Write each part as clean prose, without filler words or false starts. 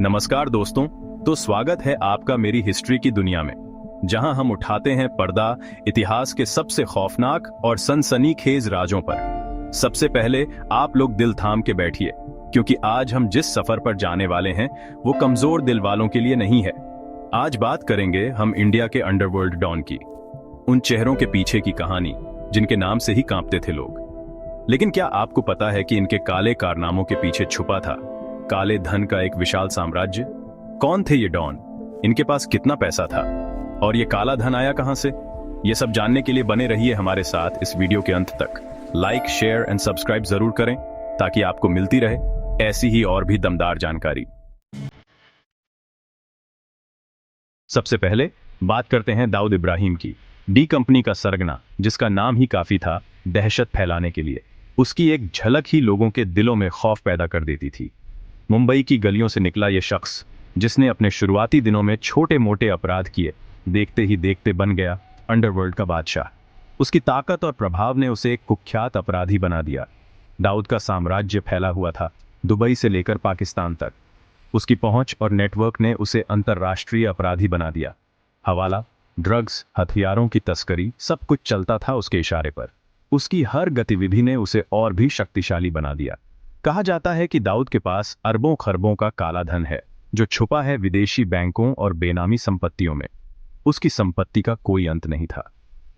नमस्कार दोस्तों। तो स्वागत है आपका मेरी हिस्ट्री की दुनिया में, जहां हम उठाते हैं पर्दा इतिहास के सबसे खौफनाक और सनसनीखेज राजों पर। सबसे पहले आप लोग दिल थाम के बैठिए, क्योंकि आज हम जिस सफर पर जाने वाले हैं वो कमजोर दिल वालों के लिए नहीं है। आज बात करेंगे हम इंडिया के अंडरवर्ल्ड डॉन की, उन चेहरों के पीछे की कहानी जिनके नाम से ही कांपते थे लोग। लेकिन क्या आपको पता है कि इनके काले कारनामों के पीछे छुपा था काले धन का एक विशाल साम्राज्य? कौन थे ये डॉन, इनके पास कितना पैसा था और ये काला धन आया कहां से? ये सब जानने के लिए बने रहिए हमारे साथ इस वीडियो के अंत तक। लाइक, शेयर एंड सब्सक्राइब जरूर करें ताकि आपको मिलती रहे ऐसी ही और भी दमदार जानकारी। सबसे पहले बात करते हैं दाऊद इब्राहिम की, डी कंपनी का सरगना, जिसका नाम ही काफी था दहशत फैलाने के लिए। उसकी एक झलक ही लोगों के दिलों में खौफ पैदा कर देती थी। मुंबई की गलियों से निकला यह शख्स, जिसने अपने शुरुआती दिनों में छोटे मोटे अपराध किए, देखते ही देखते बन गया अंडरवर्ल्ड का बादशाह। उसकी ताकत और प्रभाव ने उसे एक कुख्यात अपराधी बना दिया। दाऊद का साम्राज्य फैला हुआ था दुबई से लेकर पाकिस्तान तक। उसकी पहुंच और नेटवर्क ने उसे अंतर्राष्ट्रीय अपराधी बना दिया। हवाला, ड्रग्स, हथियारों की तस्करी, सब कुछ चलता था उसके इशारे पर। उसकी हर गतिविधि ने उसे और भी शक्तिशाली बना दिया। कहा जाता है कि दाऊद के पास अरबों खरबों का काला धन है, जो छुपा है विदेशी बैंकों और बेनामी संपत्तियों में। उसकी संपत्ति का कोई अंत नहीं था।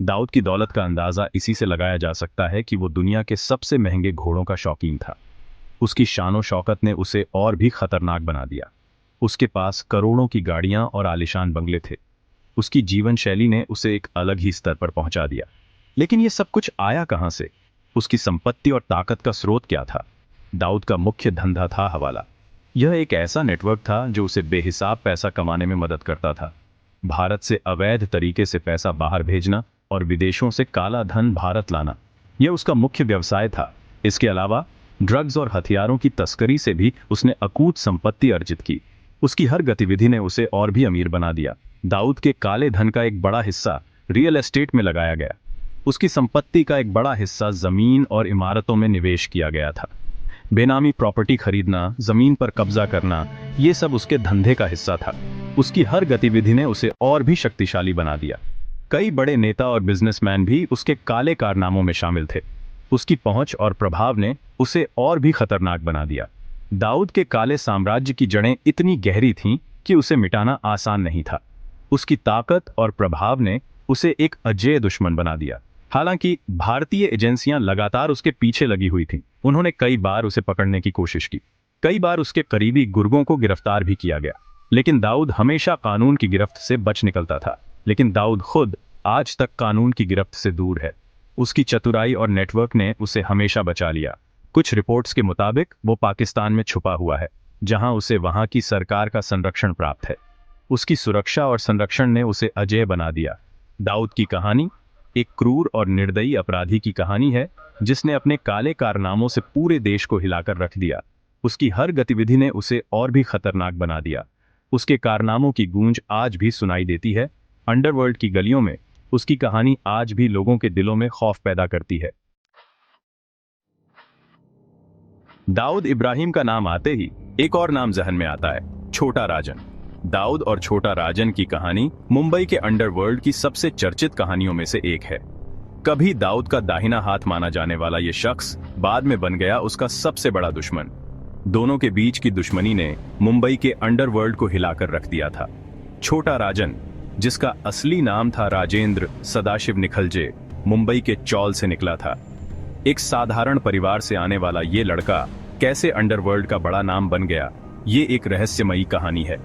दाऊद की दौलत का अंदाजा इसी से लगाया जा सकता है कि वो दुनिया के सबसे महंगे घोड़ों का शौकीन था। उसकी शानो शौकत ने उसे और भी खतरनाक बना दिया। उसके पास करोड़ों की गाड़ियां और आलीशान बंगले थे। उसकी जीवन शैली ने उसे एक अलग ही स्तर पर पहुंचा दिया। लेकिन ये सब कुछ आया कहां से? उसकी संपत्ति और ताकत का स्रोत क्या था? दाऊद का मुख्य धंधा था हवाला। यह एक ऐसा नेटवर्क था जो उसे बेहिसाब पैसा कमाने में मदद करता था। भारत से अवैध तरीके से पैसा बाहर भेजना और विदेशों से काला धन भारत लाना, यह उसका मुख्य व्यवसाय था। इसके अलावा ड्रग्स और हथियारों की तस्करी से भी उसने अकूत संपत्ति अर्जित की। उसकी हर गतिविधि ने उसे और भी अमीर बना दिया। दाऊद के काले धन का एक बड़ा हिस्सा रियल एस्टेट में लगाया गया। उसकी संपत्ति का एक बड़ा हिस्सा जमीन और इमारतों में निवेश किया गया था। बेनामी प्रॉपर्टी खरीदना, जमीन पर कब्जा करना, ये सब उसके धंधे का हिस्सा था। उसकी हर गतिविधि ने उसे और भी शक्तिशाली बना दिया। कई बड़े नेता और बिजनेसमैन भी उसके काले कारनामों में शामिल थे। उसकी पहुंच और प्रभाव ने उसे और भी खतरनाक बना दिया। दाऊद के काले साम्राज्य की जड़ें इतनी गहरी थीं कि उसे मिटाना आसान नहीं था। उसकी ताकत और प्रभाव ने उसे एक अजेय दुश्मन बना दिया। हालांकि भारतीय एजेंसियां लगातार उसके पीछे लगी हुई थीं। उन्होंने कई बार उसे पकड़ने की कोशिश की। कई बार उसके करीबी गुर्गों को गिरफ्तार भी किया गया, लेकिन दाऊद हमेशा कानून की गिरफ्त से बच निकलता था। लेकिन दाऊद खुद आज तक कानून की गिरफ्त से दूर है। उसकी चतुराई और नेटवर्क ने उसे हमेशा बचा लिया। कुछ रिपोर्ट्स के मुताबिक वो पाकिस्तान में छुपा हुआ है, जहां उसे वहां की सरकार का संरक्षण प्राप्त है। उसकी सुरक्षा और संरक्षण ने उसे अजेय बना दिया। दाऊद की कहानी एक क्रूर और निर्दयी अपराधी की कहानी है, जिसने अपने काले कारनामों से पूरे देश को हिलाकर रख दिया। उसकी हर गतिविधि ने उसे और भी खतरनाक बना दिया। उसके कारनामों की गूंज आज भी सुनाई देती है। अंडरवर्ल्ड की गलियों में उसकी कहानी आज भी लोगों के दिलों में खौफ पैदा करती है। दाऊद इब्राहिम का नाम आते ही एक और नाम जहन में आता है, छोटा राजन। दाऊद और छोटा राजन की कहानी मुंबई के अंडरवर्ल्ड की सबसे चर्चित कहानियों में से एक है। कभी दाऊद का दाहिना हाथ माना जाने वाला यह शख्स बाद में बन गया उसका सबसे बड़ा दुश्मन। दोनों के बीच की दुश्मनी ने मुंबई के अंडरवर्ल्ड को हिलाकर रख दिया था। छोटा राजन, जिसका असली नाम था राजेंद्र सदाशिव निखलजे, मुंबई के चौल से निकला था। एक साधारण परिवार से आने वाला ये लड़का कैसे अंडरवर्ल्ड का बड़ा नाम बन गया, ये एक रहस्यमयी कहानी है।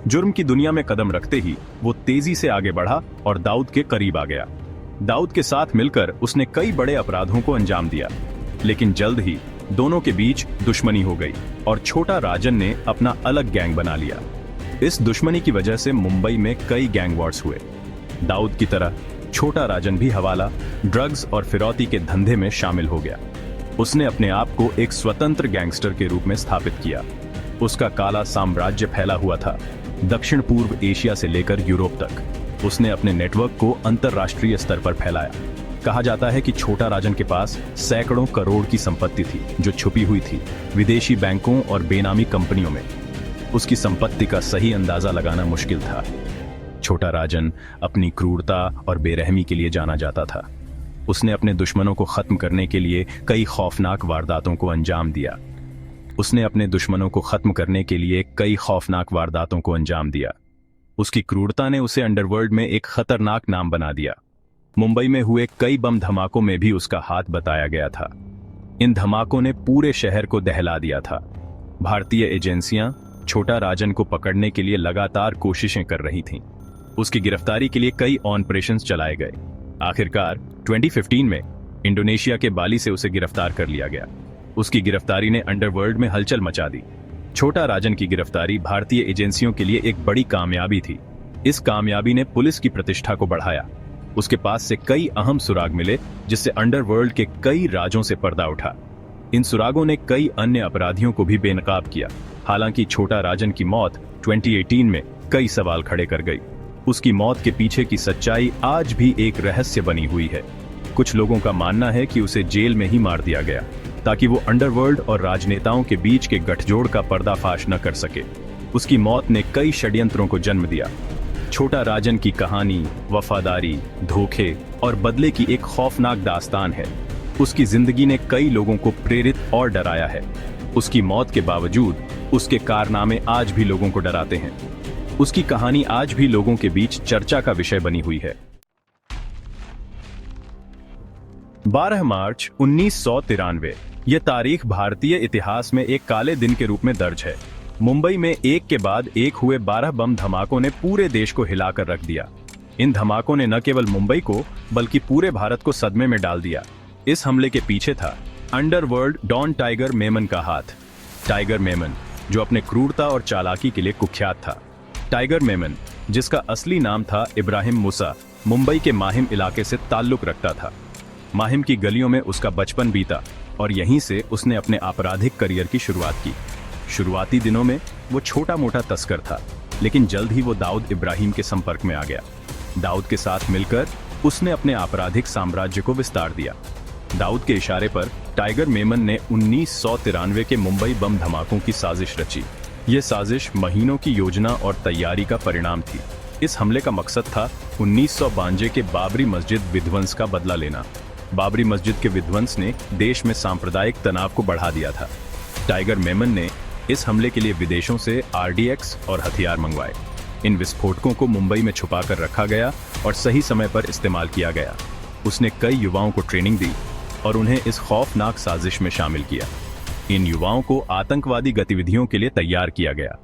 जुर्म की दुनिया में कदम रखते ही वो तेजी से आगे बढ़ा और दाऊद के करीब आ गया। दाऊद के साथ मिलकर उसने कई बड़े अपराधों को अंजाम दिया, लेकिन जल्द ही दोनों के बीच दुश्मनी हो गई और छोटा राजन ने अपना अलग गैंग बना लिया। इस दुश्मनी की वजह से मुंबई में कई गैंग वॉर्स हुए। दाऊद की तरह छोटा राजन भी हवाला, ड्रग्स और फिरौती के धंधे में शामिल हो गया। उसने अपने आप को एक स्वतंत्र गैंगस्टर के रूप में स्थापित किया। उसका काला साम्राज्य फैला हुआ था, दक्षिण पूर्व एशिया से लेकर यूरोप तक। उसने अपने नेटवर्क को अंतर्राष्ट्रीय स्तर पर फैलाया। कहा जाता है कि छोटा राजन के पास सैकड़ों करोड़ की संपत्ति थी, जो छुपी हुई थी विदेशी बैंकों और बेनामी कंपनियों में। उसकी संपत्ति का सही अंदाजा लगाना मुश्किल था। छोटा राजन अपनी क्रूरता और बेरहमी के लिए जाना जाता था। उसने अपने दुश्मनों को खत्म करने के लिए कई खौफनाक वारदातों को अंजाम दिया। उसकी क्रूरता ने उसे अंडरवर्ल्ड में एक खतरनाक नाम बना दिया। मुंबई में हुए कई बम धमाकों में भी उसका हाथ बताया गया था। इन धमाकों ने पूरे शहर को दहला दिया था। भारतीय एजेंसियां छोटा राजन को पकड़ने के लिए लगातार कोशिशें कर रही थीं। उसकी गिरफ्तारी के लिए कई ऑपरेशंस चलाए गए। आखिरकार 2015 में इंडोनेशिया के बाली से उसे गिरफ्तार कर लिया गया। उसकी गिरफ्तारी ने अंडरवर्ल्ड में हलचल मचा दी। छोटा राजन की गिरफ्तारी भारतीय एजेंसियों के लिए एक बड़ी कामयाबी थी। इस कामयाबी ने पुलिस की प्रतिष्ठा को बढ़ाया। उसके पास से कई अहम सुराग मिले, जिससे अंडरवर्ल्ड के कई राजों से पर्दा उठा। इन सुरागों ने कई अन्य अपराधियों को भी बेनकाब किया। हालांकि छोटा राजन की मौत 2018 में कई सवाल खड़े कर गई। उसकी मौत के पीछे की सच्चाई आज भी एक रहस्य बनी हुई है। कुछ लोगों का मानना है कि उसे जेल में ही मार दिया गया ताकि वो अंडरवर्ल्ड और राजनेताओं के बीच के गठजोड़ का पर्दाफाश न कर सके। उसकी मौत ने कई षड्यंत्रों को जन्म दिया। छोटा राजन की कहानी वफादारी, धोखे और बदले की एक खौफनाक दास्तान है। उसकी जिंदगी ने कई लोगों को प्रेरित और डराया है। उसकी मौत के बावजूद उसके कारनामे आज भी लोगों को डराते हैं। उसकी कहानी आज भी लोगों के बीच चर्चा का विषय बनी हुई है। 12 मार्च 1993 यह तारीख भारतीय इतिहास में एक काले दिन के रूप में दर्ज है। मुंबई में एक के बाद एक हुए 12 बम धमाकों ने पूरे देश को हिलाकर रख दिया। इन धमाकों ने न केवल मुंबई को बल्कि पूरे भारत को सदमे में डाल दिया। इस हमले के पीछे था अंडरवर्ल्ड डॉन टाइगर मेमन का हाथ। टाइगर मेमन, जो अपने क्रूरता और चालाकी के लिए कुख्यात था। टाइगर मेमन, जिसका असली नाम था इब्राहिम मूसा, मुंबई के माहिम इलाके से ताल्लुक रखता था। माहिम की गलियों में उसका बचपन बीता और यहीं से उसने अपने आपराधिक करियर की शुरुआत की। शुरुआती दिनों में वो छोटा मोटा तस्कर था, लेकिन जल्द ही वो दाऊद इब्राहिम के संपर्क में आ गया। दाऊद के साथ मिलकर उसने अपने आपराधिक साम्राज्य को विस्तार दिया। दाऊद के इशारे पर टाइगर मेमन ने 1993 के मुंबई बम धमाकों की साजिश रची। ये साजिश महीनों की योजना और तैयारी का परिणाम थी। इस हमले का मकसद था 1952 के बाबरी मस्जिद विध्वंस का बदला लेना। बाबरी मस्जिद के विध्वंस ने देश में सांप्रदायिक तनाव को बढ़ा दिया था। टाइगर मेमन ने इस हमले के लिए विदेशों से RDX और हथियार मंगवाए। इन विस्फोटकों को मुंबई में छुपा कर रखा गया और सही समय पर इस्तेमाल किया गया। उसने कई युवाओं को ट्रेनिंग दी और उन्हें इस खौफनाक साजिश में शामिल किया। इन युवाओं को आतंकवादी गतिविधियों के लिए तैयार किया गया।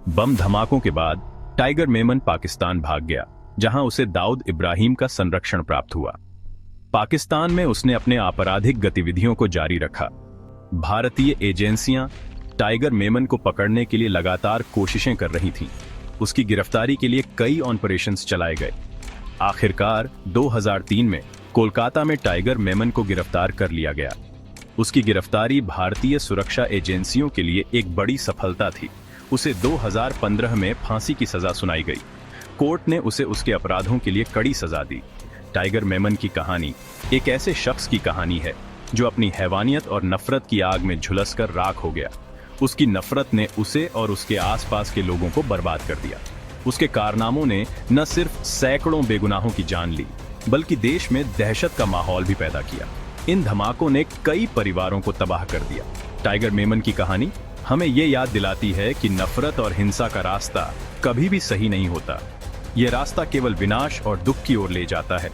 बम धमाकों के बाद टाइगर मेमन पाकिस्तान भाग गया, जहां उसे दाऊद इब्राहिम का संरक्षण प्राप्त हुआ। पाकिस्तान में उसने अपने आपराधिक गतिविधियों को जारी रखा। भारतीय एजेंसियां टाइगर मेमन को पकड़ने के लिए लगातार कोशिशें कर रही थीं। उसकी गिरफ्तारी के लिए कई ऑपरेशंस चलाए गए। आखिरकार 2003 में कोलकाता में टाइगर मेमन को गिरफ्तार कर लिया गया। उसकी गिरफ्तारी भारतीय सुरक्षा एजेंसियों के लिए एक बड़ी सफलता थी। उसे 2015 में फांसी की सजा सुनाई गई। कोर्ट ने उसे उसके अपराधों के लिए कड़ी सजा दी। टाइगर मेमन की कहानी एक ऐसे शख्स की कहानी है जो अपनी हैवानियत और नफरत की आग में झुलसकर राख हो गया। उसकी नफरत ने उसे और उसके आसपास के लोगों को बर्बाद कर दिया। उसके कारनामों ने न सिर्फ सैकड़ों बेगुनाहों की जान ली, बल्कि देश में दहशत का माहौल भी पैदा किया। इन धमाकों ने कई परिवारों को तबाह कर दिया। टाइगर मेमन की कहानी हमें ये याद दिलाती है कि नफरत और हिंसा का रास्ता कभी भी सही नहीं होता। ये रास्ता केवल विनाश और दुख की ओर ले जाता है।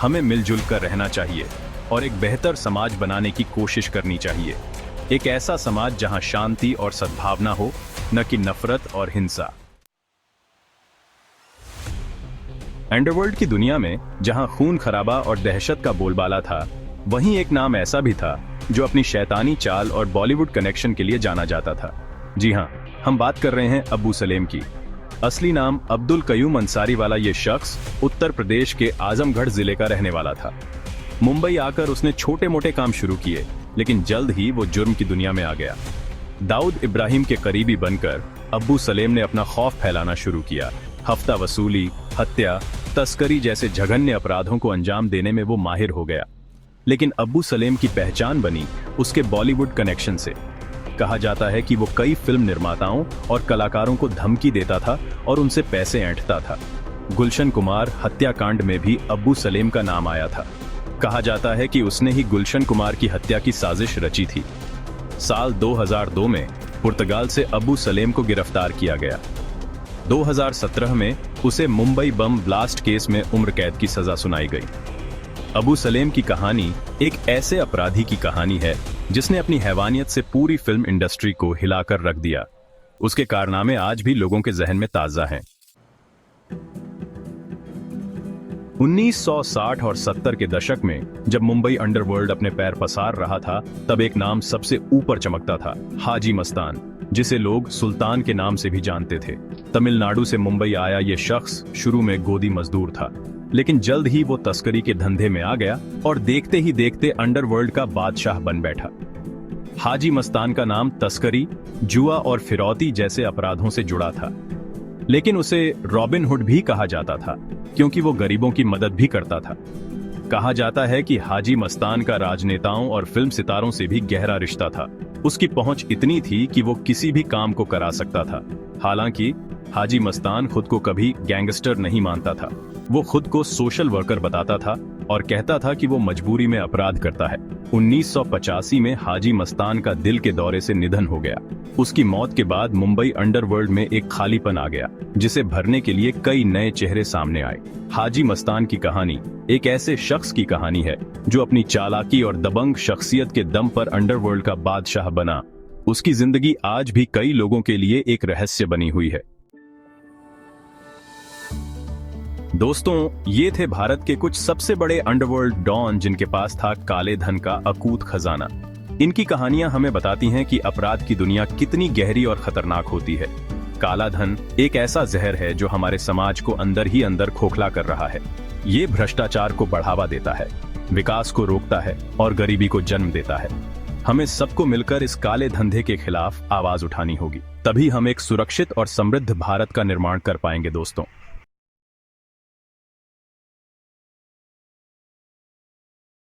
हमें मिलजुल कर रहना चाहिए और एक बेहतर समाज बनाने की कोशिश करनी चाहिए। एक ऐसा समाज जहां शांति और सद्भावना हो, न कि नफरत और हिंसा। अंडरवर्ल्ड की दुनिया में जहां खून खराबा और दहशत का बोलबाला था, वहीं एक नाम ऐसा भी था जो अपनी शैतानी चाल और बॉलीवुड कनेक्शन के लिए जाना जाता था। जी हां, हम बात कर रहे हैं अब्बू सलेम की। असली नाम अब्दुल कयूम अंसारी वाला ये शख्स उत्तर प्रदेश के आजमगढ़ जिले का रहने वाला था। मुंबई आकर उसने छोटे मोटे काम शुरू किए, लेकिन जल्द ही वो जुर्म की दुनिया में आ गया। दाऊद इब्राहिम के करीबी बनकर अब्बू सलेम ने अपना खौफ फैलाना शुरू किया। हफ्ता वसूली, हत्या, तस्करी जैसे जघन्य अपराधों को अंजाम देने में वो माहिर हो गया। लेकिन अब्बू सलेम की पहचान बनी उसके बॉलीवुड कनेक्शन से। कहा जाता है कि वो कई फिल्म निर्माताओं और कलाकारों को धमकी देता था और उनसे पैसे ऐंठता था। गुलशन कुमार हत्याकांड में भी अब्बू सलेम का नाम आया था। कहा जाता है कि उसने ही गुलशन कुमार की हत्या की साजिश रची थी। साल 2002 में पुर्तगाल से अब्बू सलेम को गिरफ्तार किया गया। 2017 में उसे मुंबई बम ब्लास्ट केस में उम्र कैद की सजा सुनाई गई। अब्बू सलेम की कहानी एक ऐसे अपराधी की कहानी है जिसने अपनी हैवानियत से पूरी फिल्म इंडस्ट्री को हिलाकर रख दिया। उसके कारनामे आज भी लोगों के जहन में ताजा हैं। 1960 और 70 के दशक में जब मुंबई अंडरवर्ल्ड अपने पैर पसार रहा था, तब एक नाम सबसे ऊपर चमकता था, हाजी मस्तान, जिसे लोग सुल्तान के नाम से भी जानते थे। तमिलनाडु से मुंबई आया ये शख्स शुरू में गोदी मजदूर था, लेकिन जल्द ही वो तस्करी के धंधे में आ गया और देखते ही देखते अंडरवर्ल्ड का बादशाह बन बैठा। हाजी मस्तान का नाम तस्करी, जुआ और फिरौती जैसे अपराधों से जुड़ा था, लेकिन उसे रॉबिन हुड भी कहा जाता था क्योंकि वो गरीबों की मदद भी करता था। कहा जाता है कि हाजी मस्तान का राजनेताओं और फिल्म सितारों से भी गहरा रिश्ता था। उसकी पहुंच इतनी थी कि वो किसी भी काम को करा सकता था। हालांकि हाजी मस्तान खुद को कभी गैंगस्टर नहीं मानता था। वो खुद को सोशल वर्कर बताता था और कहता था कि वो मजबूरी में अपराध करता है। 1985 में हाजी मस्तान का दिल के दौरे से निधन हो गया। उसकी मौत के बाद मुंबई अंडरवर्ल्ड में एक खालीपन आ गया, जिसे भरने के लिए कई नए चेहरे सामने आए। हाजी मस्तान की कहानी एक ऐसे शख्स की कहानी है जो अपनी चालाकी और दबंग शख्सियत के दम पर अंडरवर्ल्ड का बादशाह बना। उसकी जिंदगी आज भी कई लोगों के लिए एक रहस्य बनी हुई है। दोस्तों, ये थे भारत के कुछ सबसे बड़े अंडरवर्ल्ड डॉन जिनके पास था काले धन का अकूत खजाना। इनकी कहानियां हमें बताती हैं कि अपराध की दुनिया कितनी गहरी और खतरनाक होती है। काला धन एक ऐसा जहर है जो हमारे समाज को अंदर ही अंदर खोखला कर रहा है। ये भ्रष्टाचार को बढ़ावा देता है, विकास को रोकता है और गरीबी को जन्म देता है। हमें सबको मिलकर इस काले धंधे के खिलाफ आवाज उठानी होगी, तभी हम एक सुरक्षित और समृद्ध भारत का निर्माण कर पाएंगे। दोस्तों,